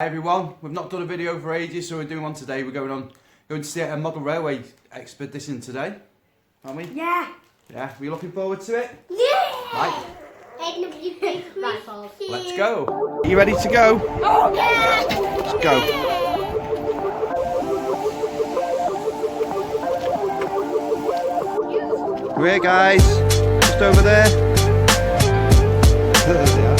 Hi everyone, we've not done a video for ages, so we're doing one today. We're going to see a model railway expedition today, aren't we? Yeah. Yeah, are you looking forward to it? Yeah. Right. Right, Let's go. Are you ready to go? Oh, yeah. Let's go. We're here, guys. Just over there. There they are.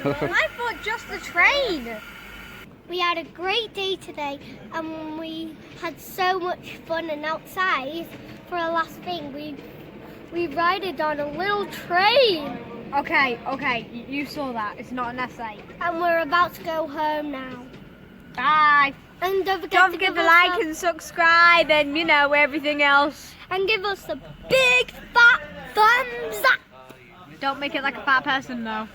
I thought just the train. We had a great day today and we had so much fun, and outside for our last thing we rided on a little train. Okay, you saw that. It's not an essay. And we're about to go home now. Bye. And don't forget to like and subscribe and everything else. And give us a big fat thumbs up. Don't make it like a fat person though.